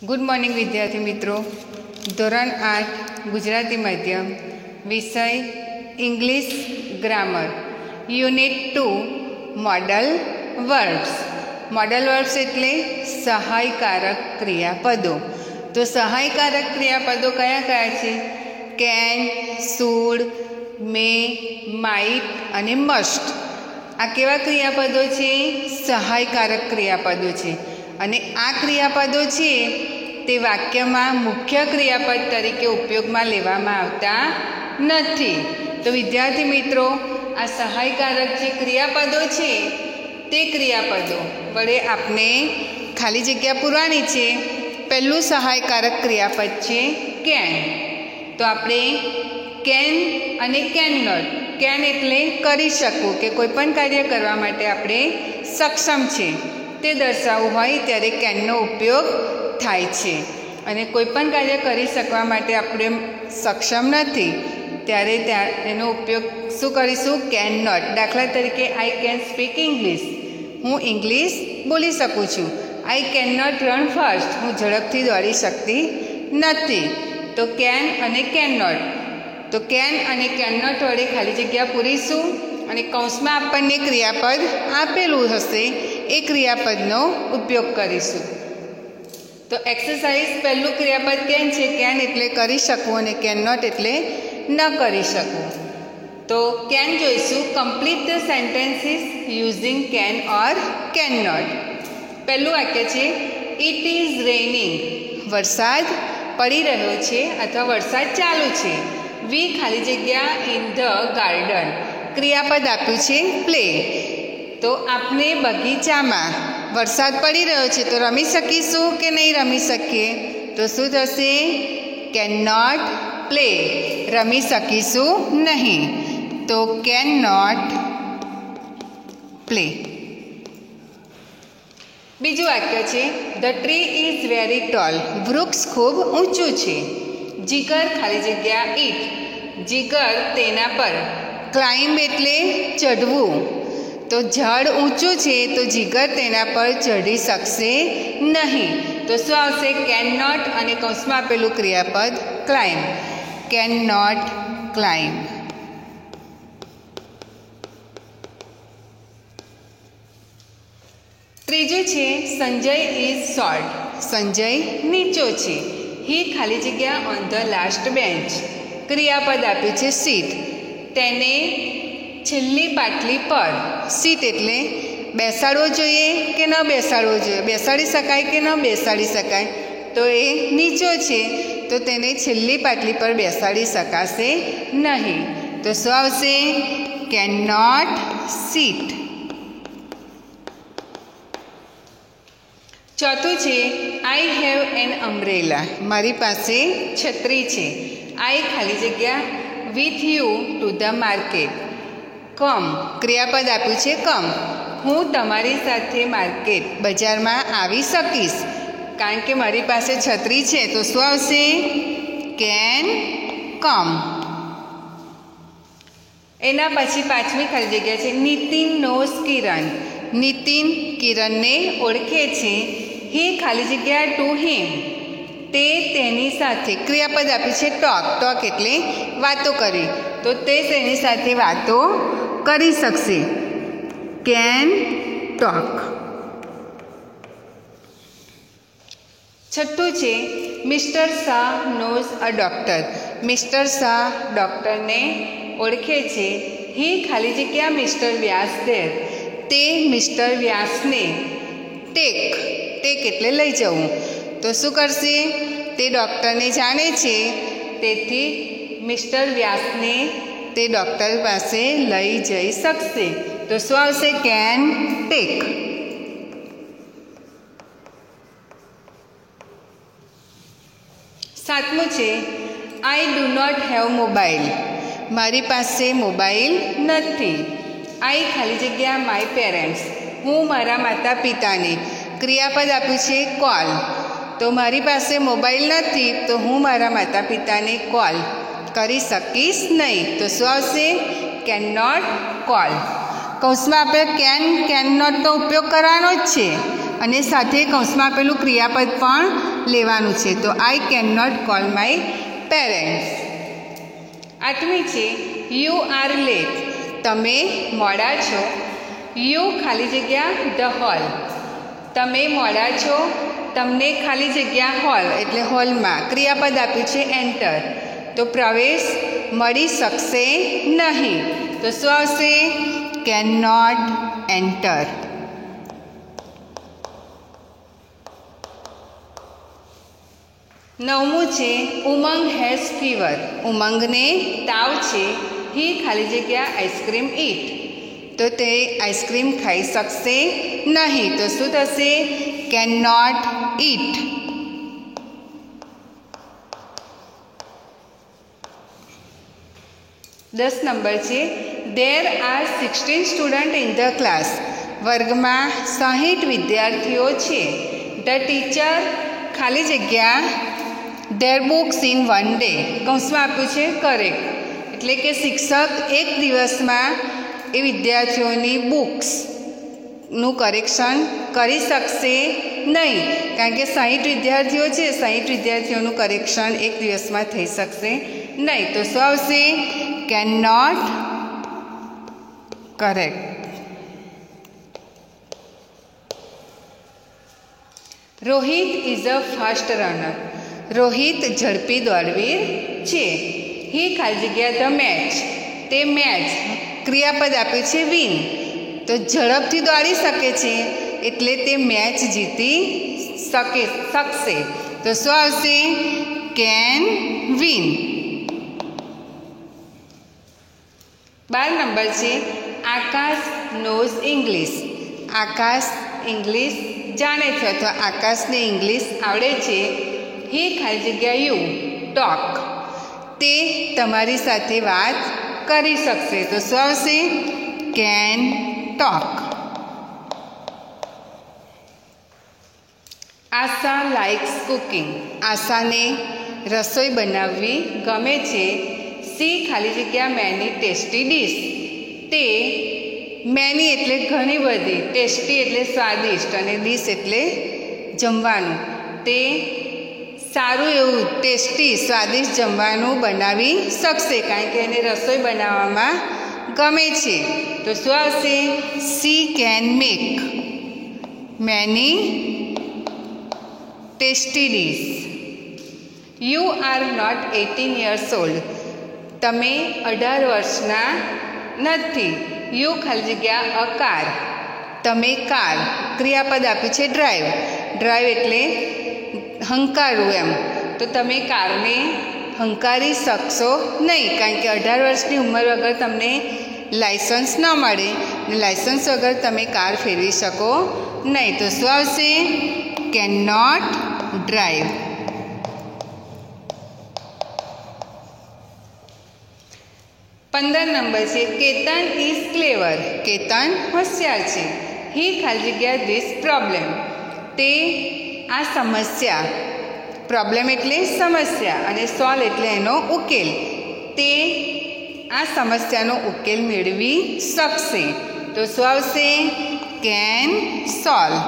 Good morning વિદ્યાર્થી મિત્રો. ધોરણ 8 ગુજરાતી માધ્યમ, વિષય English grammar, unit 2 model verbs. Model verbs એટલે સહાયકારક ક્રિયાપદો. તો સહાયકારક ક્રિયાપદો કયા કયા છે? કેન, શુડ, મે, માઇટ અને મસ્ટ. આ કેવા ક્રિયાપદો છે? સહાયકારક ક્રિયાપદો છે. અને આ ક્રિયાપદો છે તે વાક્યમાં મુખ્ય ક્રિયાપદ તરીકે ઉપયોગમાં લેવામાં આવતા નથી. તો વિદ્યાર્થી મિત્રો, આ સહાયકારક જે ક્રિયાપદો છે તે ક્રિયાપદો વડે આપણે ખાલી જગ્યા પૂરવાની છે. પહેલું સહાયકારક ક્રિયાપદ છે કેન. તો આપણે કેન અને કેન નોટ. કેન એટલે કરી શકવું, કે કોઈ પણ કાર્ય કરવા માટે આપણે સક્ષમ છે તે દર્શાવવું હોય ત્યારે કેનનો ઉપયોગ થાય છે. અને કોઈ પણ કાર્ય કરી શકવા માટે આપણે સક્ષમ નથી ત્યારે એનો ઉપયોગ શું કરીશું? Can not. દાખલા તરીકે આઈ કેન સ્પીક ઇંગ્લિશ. હું ઇંગ્લિશ બોલી શકું છું. I can not run fast. હું ઝડપથી દોડી શકતી નથી. તો કેન અને કેન નોટ. તો કેન અને કેન નોટ વડે ખાલી જગ્યા પૂરીશું અને કૌંસમાં આપણને ક્રિયાપદ આપેલું હશે એ ક્રિયાપદનો ઉપયોગ કરીશું. તો એક્સરસાઇઝ પહેલું ક્રિયાપદ કેન છે. કેન એટલે કરી શકવું અને કેન નોટ એટલે ન કરી શકવું. તો કેન જોઈશું. Complete the sentences using can or can not. પહેલું વાક્ય છે ઇટ ઇઝ રેઇનિંગ. વરસાદ પડી રહ્યો છે અથવા વરસાદ ચાલુ છે. વી ખાલી જગ્યા ઇન ધ ગાર્ડન. ક્રિયાપદ આપ્યું છે પ્લે. તો આપણે બગીચામાં વરસાદ પડી રહ્યો છે તો રમી શકીશું કે નહીં રમી શકીએ? તો શું થશે? Can not play. રમી શકીશું નહીં. તો કેન નોટ પ્લે. બીજું વાક્ય છે the tree is very tall. વૃક્ષ ખૂબ ઊંચું છે. જીગર ખાલી જગ્યા ઇટ. જીગર તેના પર. ક્લાઇમ્બ એટલે ચઢવું. તો ઝાડ ઊંચું છે તો જીગર તેના પર ચઢી શકશે નહીં. તો શું આવશે? કેન નોટ અને કૌંસમાં આપેલું ક્રિયાપદ ક્લાઇમ્બ. Can not climb. ત્રીજું છે સંજય ઇઝ શોર્ટ. સંજય નીચો છે. હી ખાલી જગ્યા ઓન ધ લાસ્ટ બેન્ચ. ક્રિયાપદ આપ્યું છે સીટ. તેને છેલ્લી પાટલી પર. સીટ એટલે બેસાડવો જોઈએ કે ન બેસાડવો જોઈએ? બેસાડી શકાય કે ન બેસાડી શકાય? તો એ નીચો છે તો તેને છેલ્લી પાટલી પર બેસાડી શકાશે નહીં. તો શું આવશે? Can not sit. ચોથું છે આઈ હેવ એન અમ્બ્રેલા. મારી પાસે છત્રી છે. આઈ ખાલી જગ્યા with you to the market. Come. ક્રિયાપદ આપ્યું છે કમ. હું તમારી સાથે માર્કેટ બજારમાં આવી શકીશ. કારણ કે મારી પાસે છત્રી છે તો શું આવશે? Can come. એના પછી પાંચમી ખાલી જગ્યા છે નીતિન નોઝ કિરણ. નીતિન કિરણને ઓળખે છે. હી ખાલી જગ્યા ટુ હિમ. તે તેની સાથે. ક્રિયાપદ આપ્યું છે ટોક. ટોક એટલે વાતો કરી. તો તે તેની સાથે વાતો કરી શકશે. Can talk. છઠ્ઠું છે mister Shah knows a doctor. Mister Shah ડૉક્ટરને ઓળખે છે. હી ખાલી જગ્યા મિસ્ટર વ્યાસ ધેર. તે મિસ્ટર વ્યાસને ટેક. ટેક એટલે લઈ જવું. તો શું કરશે? તે ડૉક્ટરને જાણે છે તેથી મિસ્ટર વ્યાસને તે ડૉક્ટર પાસે લઈ જઈ શકશે. તો શું આવશે? Can take. સાતમું છે I do not have mobile. મારી પાસે મોબાઈલ નથી. આઈ ખાલી જગ્યા માય પેરેન્ટ્સ. હું મારા માતા પિતાને. ક્રિયાપદ આપ્યું છે કોલ. તો મારી પાસે મોબાઈલ નથી તો હું મારા માતા પિતાને કોલ કરી શકીશ નહીં. તો શું આવશે? Can not call. કૌંસમાં આપણે કેન નોટનો ઉપયોગ કરવાનો જ છે અને સાથે કૌંસમાં આપેલું ક્રિયાપદ પણ લેવાનું છે. તો I can not call my parents. 8મી છે યુ આર લેટ. તમે મોડા છો. યુ ખાલી જગ્યા ધ હોલ. તમે મોડા છો, તમને ખાલી જગ્યા હોલ એટલે હોલમાં ક્રિયાપદ આપ્યું છે એન્ટર. તો પ્રવેશ મળી શકશે નહીં. તો શું આવશે? Can not enter. 9મું છે ઉમંગ હેઝ ફીવર. ઉમંગને તાવ છે. હી ખાલી જગ્યા આઈસ્ક્રીમ ઈટ. તો તે આઈસ્ક્રીમ ખાઈ શકશે નહીં. તો શું થશે? Can not it. 10 નંબર છે there are 16 student in the class. વર્ગમાં 60 વિદ્યાર્થીઓ છે. ધ ટીચર ખાલી જગ્યા there books in one day. કૌંસમાં આપ્યું છે કરેક્ટ. એટલે કે શિક્ષક એક દિવસમાં એ વિદ્યાર્થીઓની બુક્સનું કરેક્શન કરી શકશે નહીં. કારણ કે 60 વિદ્યાર્થીઓ છે. 60 વિદ્યાર્થીઓનું કરેક્શન એક દિવસમાં થઈ શકશે નહીં. તો શું આવશે? Can not correct. Rohit is a fast runner. Rohit ઝડપી દોડવીર છે. હી ખાલી જગ્યા ધ મેચ. તે મેચ ક્રિયાપદ આપ્યું છે વિન. તો ઝડપથી દોડી શકે છે એટલે તે મેચ જીતી શકશે. તો શું આવશે? Can win. 12 નંબર છે આકાશ નોઝ ઇંગ્લિશ. આકાશ ઇંગ્લિશ જાણે છે અથવા આકાશને ઇંગ્લિશ આવડે છે. હી ખાલી જગ્યા યુ ટોક. તે તમારી સાથે વાત કરી શકશે. તો શું આવશે? Can talk. Asha likes cooking. આશાને રસોઈ બનાવવી ગમે છે. સી ખાલી જગ્યા મેની ટેસ્ટી ડીશ. તે મેની એટલે ઘણી બધી, ટેસ્ટી એટલે સ્વાદિષ્ટ અને ડીશ એટલે જમવાનું. તે સારું એવું ટેસ્ટી સ્વાદિષ્ટ જમવાનું બનાવી શકશે કારણ કે એને રસોઈ બનાવવામાં ગમે છે. તો શું આવશે? She can make many tasty dish. You are not 18 years old. તમે 18 વર્ષના નથી. યુ ખાલી જગ્યા અ કાર. તમે કાર ક્રિયાપદ આપ્યું છે ડ્રાઈવ. ડ્રાઈવ એટલે હંકારવું એમ. તો તમે કારને હંકારી શકશો નહીં કારણ કે 18 વર્ષની ઉંમર વગર તમને લાઇસન્સ ન મળે અને લાઇસન્સ વગર તમે કાર ફેરવી શકો નહીં. તો શું આવશે? Can not drive. 15 નંબર છે કેતન ઇઝ ક્લેવર. કેતન હોશિયાર છે. હી ખાલી જગ્યા ધીસ પ્રોબ્લેમ. તે આ સમસ્યા, પ્રોબ્લેમ એટલે સમસ્યા અને સોલ્વ એટલે એનો ઉકેલ. તે આ સમસ્યાનો ઉકેલ મેળવી શકશે. તો શું આવશે? Can solve.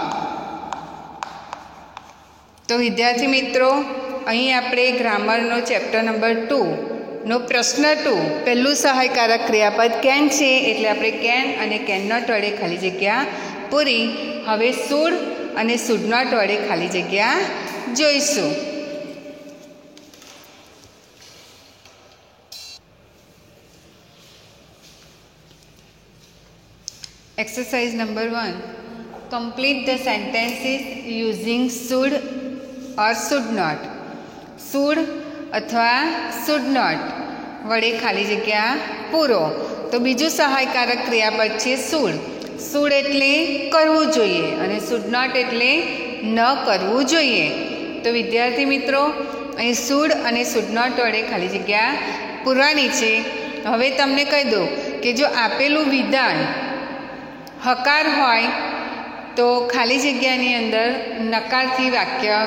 તો વિદ્યાર્થી મિત્રો, અહીં આપણે ગ્રામરનો ચેપ્ટર નંબર 2નો પ્રશ્ન 2 પહેલું સહાયકારક ક્રિયાપદ કેન છે એટલે આપણે કેન અને કેન નોટ વડે ખાલી જગ્યા પૂરી. હવે શુડ અને શુડ નોટ વડે ખાલી જગ્યા જોઈશું. Exercise number 1. Complete the sentences using should or should not. Should અથવા શુડ નોટ વડે ખાલી જગ્યા પૂરો. તો બીજું સહાયકારક ક્રિયાપદ છે શુડ. શુડ એટલે કરવું જોઈએ અને શુડ નોટ એટલે ન કરવું જોઈએ. તો વિદ્યાર્થી મિત્રો, અહીં શુડ અને શુડ નોટ વડે ખાલી જગ્યા પૂરવાની છે. હવે તમને કહી દઉં કે જો આપેલું વિધાન હકાર હોય તો ખાલી જગ્યાની અંદર નકારથી વાક્ય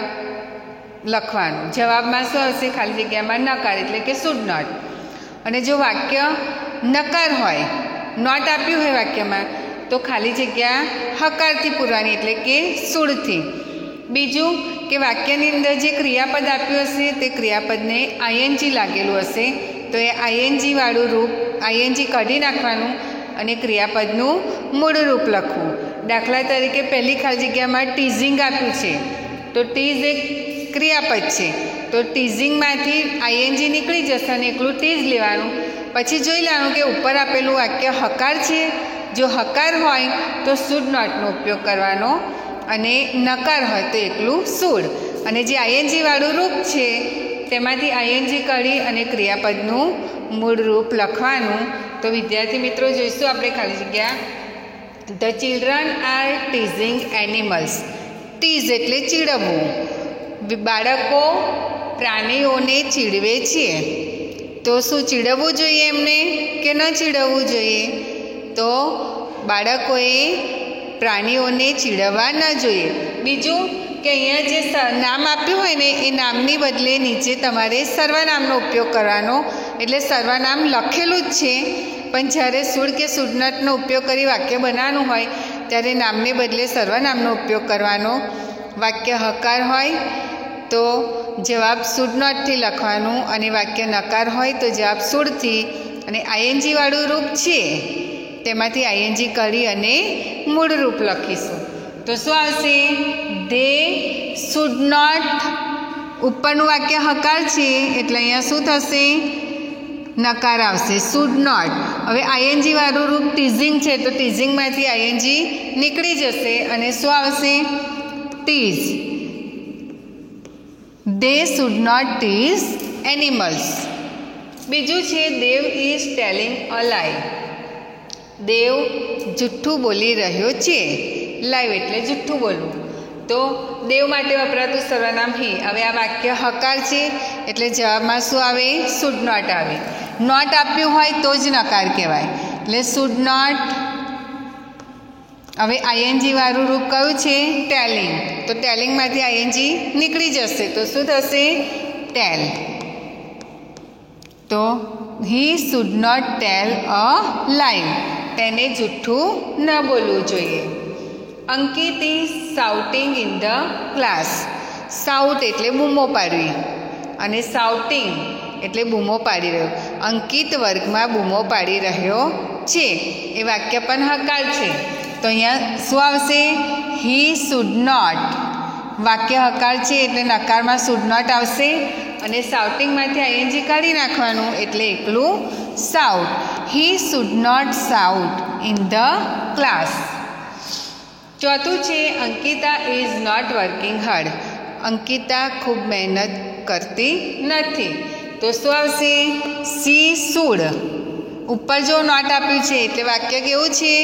લખવાનું. જવાબમાં શું હશે? ખાલી જગ્યામાં નકાર એટલે કે શુડ નોટ. અને જો વાક્ય નકાર હોય, નોટ આપ્યું હોય વાક્યમાં, તો ખાલી જગ્યા હકારથી પૂરવાની એટલે કે શુડથી. બીજું કે વાક્યની અંદર જે ક્રિયાપદ આપ્યું હશે તે ક્રિયાપદને આઈએનજી લાગેલું હશે તો એ આઈએનજી વાળું રૂપ આઈએનજી કાઢી નાખવાનું અને ક્રિયાપદનું મૂળ રૂપ લખવું. દાખલા તરીકે પહેલી ખાલી જગ્યામાં ટીઝિંગ આપ્યું છે તો ટીઝ એક ક્રિયાપદ છે તો ટીઝિંગમાંથી આઈએનજી નીકળી જશે અને એકલું ટીઝ લેવાનું. પછી જોઈ લેવાનું કે ઉપર આપેલું વાક્ય હકાર છે. જો હકાર હોય તો શુડ નોટનો ઉપયોગ કરવાનો અને નકાર હોય તો એકલું શુડ. અને જે આઈએનજી વાળું રૂપ છે તેમાંથી આઈએનજી કાઢી અને ક્રિયાપદનું મૂળ રૂપ લખવાનું. તો વિદ્યાર્થી મિત્રો જોઈશું આપણે ખાલી જગ્યા. The children are teasing animals. Tease એટલે ચીડવવું. બાળકો પ્રાણીઓને ચીડવે છે તો શું ચીડવવું જોઈએ એમને કે ન ચીડવવું જોઈએ? તો બાળકોએ પ્રાણીઓને ચીડવવા ન જોઈએ. બીજું કે અહીંયા જે નામ આપ્યું હોય ને એ નામની બદલે નીચે તમારે સર્વનામનો ઉપયોગ કરવાનો. એટલે સર્વનામ લખેલું જ છે પણ જ્યારે શુડ કે શુડ નોટનો ઉપયોગ કરી વાક્ય બનાવવાનું હોય ત્યારે નામને બદલે સર્વનામનો ઉપયોગ કરવાનો. વાક્ય હકાર હોય તો જવાબ શુડ નોટથી લખવાનું અને વાક્ય નકાર હોય તો જવાબ શુડથી. અને આઈએનજી વાળું રૂપ છે તેમાંથી આઈએનજી કાઢી અને મૂળ રૂપ લખીશું. તો શું આવશે? They should not. ઉપરનું વાક્ય હકાર છે એટલે અહીંયા શું થશે? નકાર આવશે, શુડ નોટ. હવે આઈએનજી વાળું રૂપ ટીઝિંગ છે તો ટીઝિંગમાંથી આઈએનજી નીકળી જશે અને શું આવશે? Tease. They should not tease animals. બીજું છે દેવ ઇઝ ટેલિંગ અ લાય. દેવ જુઠ્ઠું બોલી રહ્યો છે. લાઈવ એટલે જુઠ્ઠું બોલવું. તો દેવ માટે વપરાતું સર્વનામ હી. હવે આ વાક્ય હકાર છે એટલે જવાબમાં શું આવે? શુડ નોટ આવે. નોટ આપ્યું હોય તો જ નકાર કહેવાય એટલે શુડ નોટ. હવે આઈએનજી વાળું રૂપ કયું છે? ટેલિંગ. તો ટેલિંગમાંથી આઈએનજી નીકળી જશે તો શું થશે? ટેલ. તો હી શુડ નોટ ટેલ અ લાય. તેને જુઠ્ઠું ન બોલવું જોઈએ. Ankit is shouting in the class. Shout એટલે બૂમો પાડવી અને શાઉટિંગ એટલે બૂમો પાડી રહ્યો. અંકિત વર્ગમાં બૂમો પાડી રહ્યો છે એ વાક્ય પણ હકાર છે તો અહીંયા શું આવશે? He should not. વાક્ય હકાર છે એટલે નકારમાં શુડ નોટ આવશે અને શાઉટિંગમાંથી આઈએનજી કાઢી નાખવાનું એટલે એકલું shout. He should not shout in the class. ચોથું છે Ankita is not working hard. Ankita ખૂબ મહેનત કરતી નથી તો શું આવશે? She should. ઉપર જો નોટ આપ્યું છે એટલે વાક્ય કેવું છે?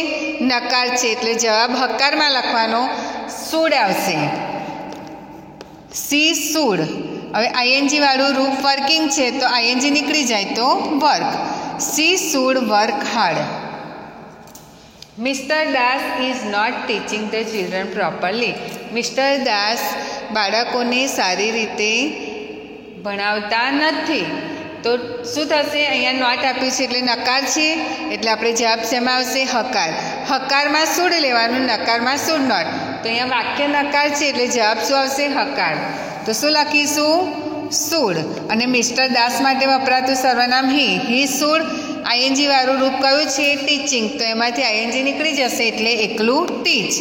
નકાર છે એટલે જવાબ હકારમાં લખવાનો, શુડ આવશે. She should. હવે આઈએનજી વાળું રૂપ વર્કિંગ છે તો આઈએનજી નીકળી જાય તો work. She should work hard. Mister Das is not teaching the children properly. Mister Das બાળકોને સારી રીતે ભણાવતા નથી તો શું થશે? અહીંયા નોટ આપ્યું છે એટલે નકાર છે એટલે આપણે જવાબ શેમાં આવશે? હકાર. હકારમાં શુડ લેવાનું, નકારમાં શુડ નોટ. તો અહીંયા વાક્ય નકાર છે એટલે જવાબ શું આવશે? હકાર. તો શું લખીશું? શુડ. અને મિસ્ટર દાસ માટે વપરાતું સર્વનામ હી. He should. આઈએનજી વાળું રૂપ કયું છે? ટીચિંગ. તો એમાંથી આઈએનજી નીકળી જશે એટલે એકલું teach.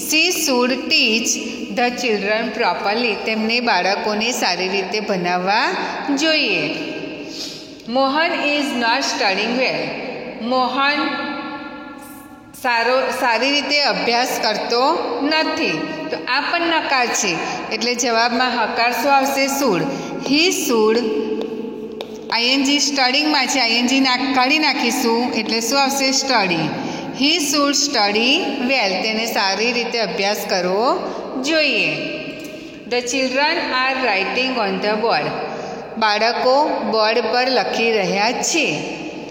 She should teach the children properly. તેમને બાળકોને સારી રીતે ભણાવવા જોઈએ. Mohan is not studying well. Mohan સારી રીતે અભ્યાસ કરતો નથી તો આ પણ નકાર છે એટલે જવાબમાં હકાર શું આવશે? શુડ. He should. આઈએનજી સ્ટડીંગમાં છે, આઈએનજી કાઢી નાખીશું એટલે શું આવશે? સ્ટડી. હી શુડ સ્ટડી વેલ. તેને સારી રીતે અભ્યાસ કરવો જોઈએ. The children are writing on the board. બાળકો બોર્ડ પર લખી રહ્યા છે.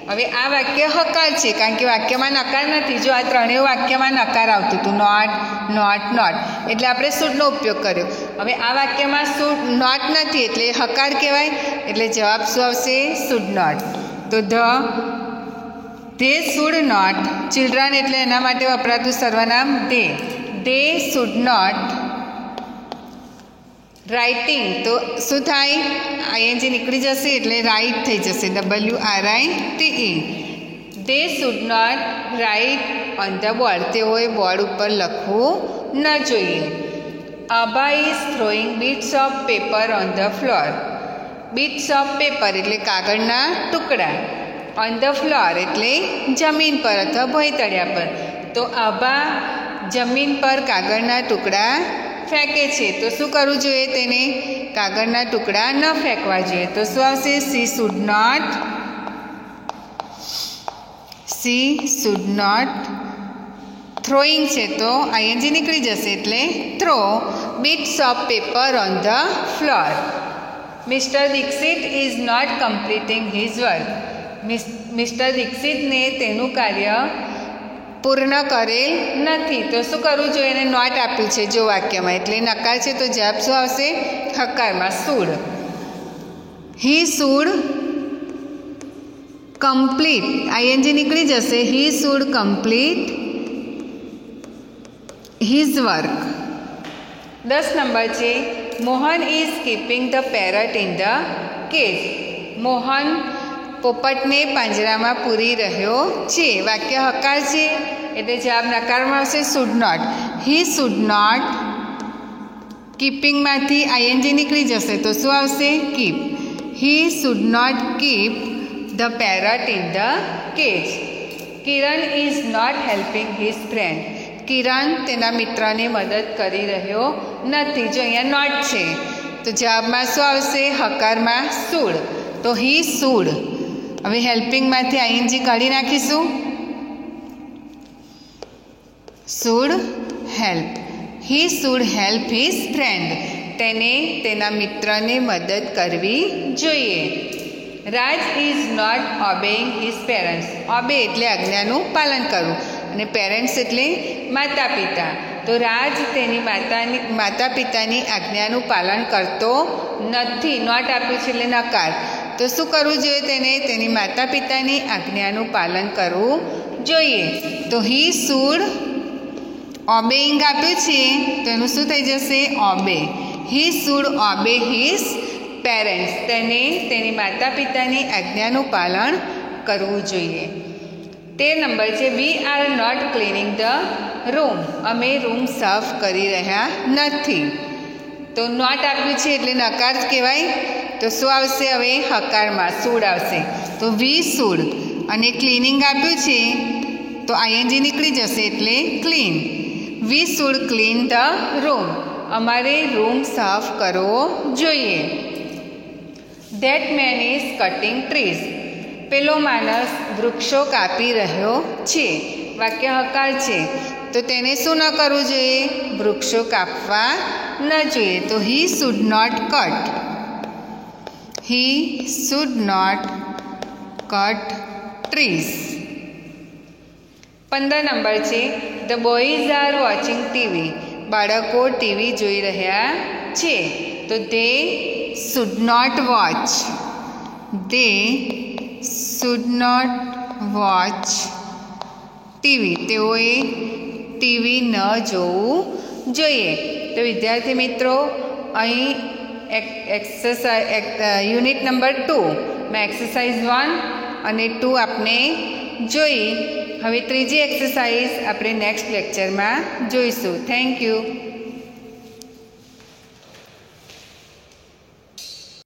હવે આ વાક્ય હકાર છે કારણ કે વાક્યમાં નકાર નથી. જો આ ત્રણેય વાક્યમાં નકાર આવતું હતું, નોટ નોટ નોટ, એટલે આપણે શુડનો ઉપયોગ કર્યો. હવે આ વાક્યમાં શુડ નોટ નથી એટલે હકાર કહેવાય એટલે જવાબ શું આવશે? Should not. તો ધે શુડ નોટ. ચિલ્ડ્રન એટલે એના માટે વપરાતું સર્વનામ they. They should not writing તો શું થાય? આઈએનજી નીકળી જશે એટલે રાઇટ થઈ જશે, WRITE. They should not write on the board. તેઓએ બોર્ડ ઉપર લખવું ન જોઈએ. Abha is throwing bits of paper on the floor. Bits of paper એટલે કાગળના ટુકડા. ઓન ધ ફ્લોર એટલે જમીન પર અથવા ભોંયતળિયા પર. તો અભા જમીન પર કાગળના ટુકડા ફેંકે છે. તો શું કરવું જોઈએ? તેને કાગળના ટુકડા ન ફેંકવા જોઈએ. તો શું આવશે? She should not. થ્રોઈંગ છે તો આઈએનજી નીકળી જશે એટલે throw bits of paper on the floor. Mister Dixit is not completing his work. Mister દીક્ષિતને તેનું કાર્ય પૂર્ણ કરેલ નથી. તો શું કરવું જોઈએ? એને નોટ આપ્યું છે જો વાક્યમાં, એટલે નકાર છે તો જવાબ શું આવશે? હકારમાં, should. He should complete. I N G નીકળી જશે. He should complete his work. 10 number છે Mohan is keeping the parrot in the cage. Mohan પોપટને પાંજરામાં પૂરી રહ્યો છે. વાક્ય હકાર છે એટલે જવાબ નકારમાં આવશે, should not. He should not. કીપિંગમાંથી આઈએનજી નીકળી જશે તો શું આવશે? Keep. He should not keep the parrot in the cage. Kiran is not helping his friend. Kiran તેના મિત્રને મદદ કરી રહ્યો નથી. જો અહીંયા નોટ છે તો જવાબમાં શું આવશે? હકારમાં, શુડ. તો હી શુડ. હવે હેલ્પિંગમાંથી આઈએનજી કાઢી નાખીશું. Should help. He should help his friend. તેને તેના મિત્રને મદદ કરવી જોઈએ. Raj is not obeying his parents. Obey એટલે આજ્ઞાનું પાલન કરવું અને પેરેન્ટ્સ એટલે માતા પિતા. તો રાજ તેની માતા પિતાની આજ્ઞાનું પાલન કરતો નથી. નોટ આપ્યું છે એટલે નકાર. તો શું કરવું જોઈએ? તેને તેની માતા પિતાની આજ્ઞાનું પાલન કરવું જોઈએ. તો હી શુડ ઓબેઇંગ આપ્યું છે તો એનું શું થઈ જશે? Obey. He should obey his parents. તેને તેની માતા પિતાની આજ્ઞાનું પાલન કરવું જોઈએ. 13 નંબર છે we are not cleaning the room. અમે રૂમ સાફ કરી રહ્યા નથી. તો નોટ આપ્યું છે એટલે નકાર કહેવાય. તો શું આવશે? હવે હકારમાં, શુડ આવશે. તો વી શુડ. અને ક્લિનિંગ આપ્યું છે તો આઈએનજી નીકળી જશે એટલે clean. We should clean the room. અમારે રૂમ સાફ કરવો જોઈએ. That main is cutting trees. પેલો માણસ વૃક્ષો કાપી રહ્યો છે. વાક્ય હકાર છે તો તેને શું ન કરવું જોઈએ? વૃક્ષો કાપવા ન જોઈએ. તો he should not cut. He should not cut trees. 15 number છે the boys are watching TV. બાળકો ટીવી જોઈ રહ્યા છે. તો they should not watch. They should not watch TV. તેઓએ ટીવી ન જોવું જોઈએ. તો વિદ્યાર્થી મિત્રો, અહીં યુનિટ નંબર 2માં એક્સરસાઇઝ 1 અને 2 આપણે જોઈ. હવે ત્રીજી એક્સરસાઇઝ આપણે નેક્સ્ટ લેક્ચરમાં જોઈશું. Thank you.